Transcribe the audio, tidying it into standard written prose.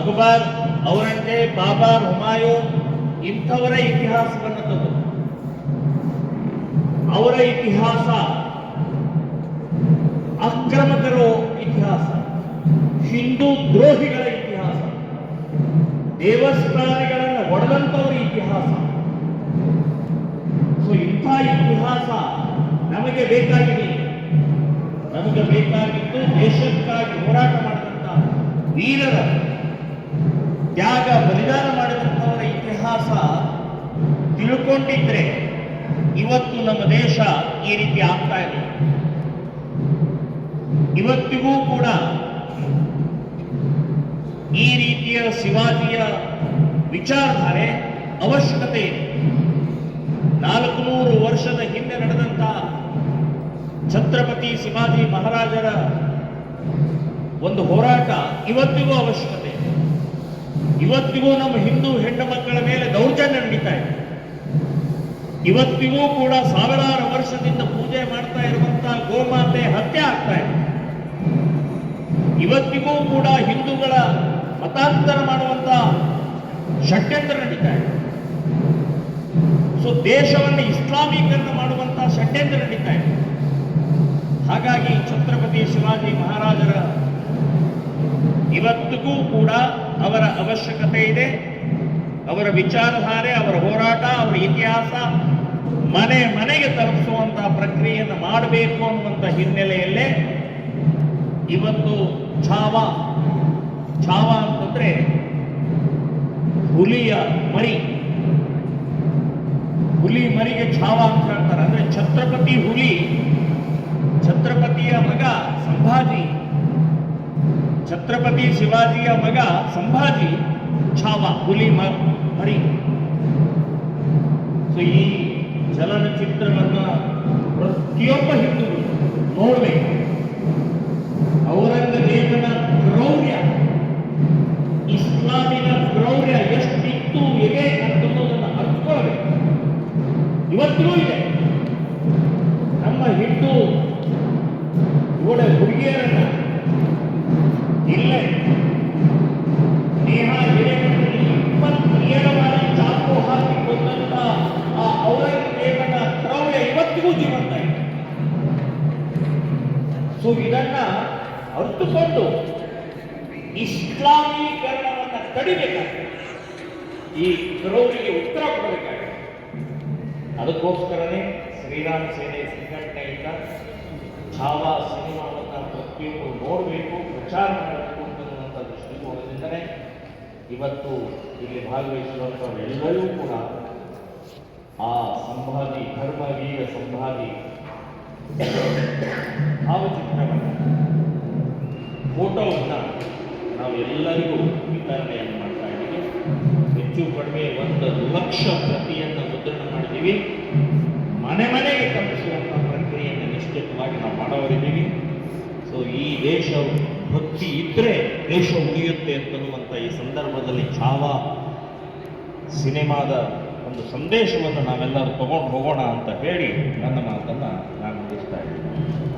ಅಕ್ಬರ್, ಔರಂಗಜೇಬ್, ಬಾಬರ್, ಹುಮಾಯೂನ್ ಇಂಥವರ ಇತಿಹಾಸವನ್ನು ತಗೋ. ಅವರ ಇತಿಹಾಸ ಅಕ್ರಮಕರು ಇತಿಹಾಸ, ಹಿಂದೂ ದ್ರೋಹಿಗಳ ಇತಿಹಾಸ, ದೇವಸ್ಥಾನಗಳನ್ನು ಒಡೆದಂತವರ ಇತಿಹಾಸ. ಸೊ ಇಂಥ ಇತಿಹಾಸ ನಮಗೆ ಬೇಕಾಗಿದೆ. ನಮಗೆ ಬೇಕಾಗಿದ್ದು ದೇಶಕ್ಕಾಗಿ ಹೋರಾಟ ಮಾಡಿದಂಥ ವೀರರ, ತ್ಯಾಗ ಬಲಿದಾನ ಮಾಡಿದಂಥವರ ಇತಿಹಾಸ ತಿಳ್ಕೊಂಡಿದ್ರೆ ಇವತ್ತು ನಮ್ಮ ದೇಶ ಈ ರೀತಿ ಆಗ್ತಾ ಇದೆ. ಇವತ್ತಿಗೂ ಕೂಡ ಈ ರೀತಿಯ ಶಿವಾಜಿಯ ವಿಚಾರಧಾರೆ ಅವಶ್ಯಕತೆ ಇದೆ. 400 ವರ್ಷದ ಹಿಂದೆ ನಡೆದಂತ ಛತ್ರಪತಿ ಶಿವಾಜಿ ಮಹಾರಾಜರ ಒಂದು ಹೋರಾಟ ಇವತ್ತಿಗೂ ಅವಶ್ಯಕತೆ ಇದೆ. ಇವತ್ತಿಗೂ ನಮ್ಮ ಹಿಂದೂ ಹೆಣ್ಣು ಮಕ್ಕಳ ಮೇಲೆ ದೌರ್ಜನ್ಯ ನಡೀತಾ ಇದೆ. ಇವತ್ತಿಗೂ ಕೂಡ ಸಾವಿರಾರು ವರ್ಷದಿಂದ ಪೂಜೆ ಮಾಡ್ತಾ ಇರುವಂತಹ ಗೋಮಾತೆ ಹತ್ಯೆ ಆಗ್ತಾ ಇದೆ. ಇವತ್ತಿಗೂ ಕೂಡ ಹಿಂದೂಗಳ ಮತಾಂತರ ಮಾಡುವಂತ ಷಡ್ಯಂತ್ರ ನಡೀತಾ ಇದೆ. ಸೊ ದೇಶವನ್ನು ಇಸ್ಲಾಮೀಕರಣ ಮಾಡುವಂತಹ ಷಡ್ಯಂತ್ರ ನಡೀತಾ ಇದೆ. ಹಾಗಾಗಿ ಛತ್ರಪತಿ ಶಿವಾಜಿ ಮಹಾರಾಜರ ಇವತ್ತಿಗೂ ಕೂಡ ಅವರ ಅವಶ್ಯಕತೆ ಇದೆ. ಅವರ ವಿಚಾರಧಾರೆ, ಅವರ ಹೋರಾಟ, ಅವರ ಇತಿಹಾಸ ಮನೆ ಮನೆಗೆ ತಲುಪಿಸುವಂತಹ ಪ್ರಕ್ರಿಯೆಯನ್ನು ಮಾಡಬೇಕು ಅನ್ನುವಂಥ ಹಿನ್ನೆಲೆಯಲ್ಲೇ ಇವತ್ತು ಛಾವಾ ಅಂತಂದ್ರೆ ಹುಲಿಯ ಮರಿ, ಹುಲಿ ಮರಿಗೆ ಛಾವಾ ಅಂತ ಹೇಳ್ತಾರೆ. ಅಂದ್ರೆ ಛತ್ರಪತಿ ಹುಲಿ, ಛತ್ರಪತಿಯ ಮಗ ಸಂಭಾಜಿ, ಛತ್ರಪತಿ ಶಿವಾಜಿಯ ಮಗ ಸಂಭಾಜಿ ಛಾವಾ, ಹುಲಿ ಮರಿ. ಸೊ ಈ ಚಲನಚಿತ್ರವನ್ನ ಪ್ರತಿಯೊಬ್ಬ ಹಿಂದೂ ನೋಡ್ಬೇಕು. ಔರಂಗಜೇಬನ ಕ್ರೌರ್ಯ, ಇಸ್ಲಾಮಿನ ಕ್ರೌರ್ಯ ಎಷ್ಟಿತ್ತು ಇದೆ ಅನ್ನೋದನ್ನು ಅರ್ಥಕೊಳ್ಬೇಕು. ಇವತ್ತಿಗೂ ಇದೆ. ನಮ್ಮ ಹಿಂದೂ ಹುಡುಗಿಯರನ್ನ ಇಲ್ಲೇ ನೇಹ ಹಿರೇಮಠದಲ್ಲಿ 27 ಬಾರಿ ಚಾಕು ಹಾಕಿಕೊಂಡಂತ ಆ ಔರಂಗಜೇಬನ ಕ್ರೌರ್ಯ ಇವತ್ತಿಗೂ ಜೀವಂತ ಇದೆ. ಸೊ ಇದನ್ನ ಅರ್ಥಕೊಂಡು ಇಸ್ಲಾಮೀಕರಣವನ್ನು ತಡಿಬೇಕಾಗಿದೆ. ಈ ಕ್ರೌರ್ಯಗೆ ಉತ್ತರ ಕೊಡಬೇಕಾಗಿದೆ. ಅದಕ್ಕೋಸ್ಕರನೇ ಶ್ರೀರಾಮ್ ಸೇನೆ ಸಂಘಟನೆಯಿಂದ ಛಾವಾ ಸಿನಿಮಾವನ್ನು ಪ್ರತಿಯೊಬ್ಬರು ನೋಡಬೇಕು, ಪ್ರಚಾರ ಮಾಡಬೇಕು ಅಂತನ್ನುವಂಥ ದೃಷ್ಟಿಕೋನದಿಂದಲೇ ಇವತ್ತು ಇಲ್ಲಿ ಭಾಗವಹಿಸಿರುವಂಥವರೆಲ್ಲರೂ ಕೂಡ ಆ ಸಂಭಾಜಿ, ಧರ್ಮವೀರ ಸಂಭಾಜಿ ಭಾವಚಿತ್ರವನ್ನು, ಫೋಟೋವನ್ನು ನಾವು ಎಲ್ಲರಿಗೂ ವಿತರಣೆಯನ್ನು ಮಾಡ್ತಾ ಇದ್ದೀವಿ. ಹೆಚ್ಚು ಕಡಿಮೆ 1,00,000 ಪ್ರತಿಯನ್ನು ಮುದ್ರಣ ಮಾಡಿದ್ದೀವಿ. ಮನೆ ಮನೆಗೆ ತಲುಪಿಸುವಂತಹ ಪ್ರಕ್ರಿಯೆಯನ್ನು ನಿಶ್ಚಿತವಾಗಿ ನಾವು ಮಾಡೋರಿದ್ದೀವಿ. ಸೊ ಈ ದೇಶ ಭಕ್ತಿ ಇದ್ದರೆ ದೇಶ ಉಳಿಯುತ್ತೆ ಅಂತನ್ನುವಂಥ ಈ ಸಂದರ್ಭದಲ್ಲಿ ಛಾವಾ ಸಿನಿಮಾದ ಒಂದು ಸಂದೇಶವನ್ನು ನಾವೆಲ್ಲರೂ ತಗೊಂಡು ಹೋಗೋಣ ಅಂತ ಹೇಳಿ ನನ್ನ ಮಾತನ್ನು ನಾನು ಮುಗಿಸ್ತಾ ಇದ್ದೀನಿ.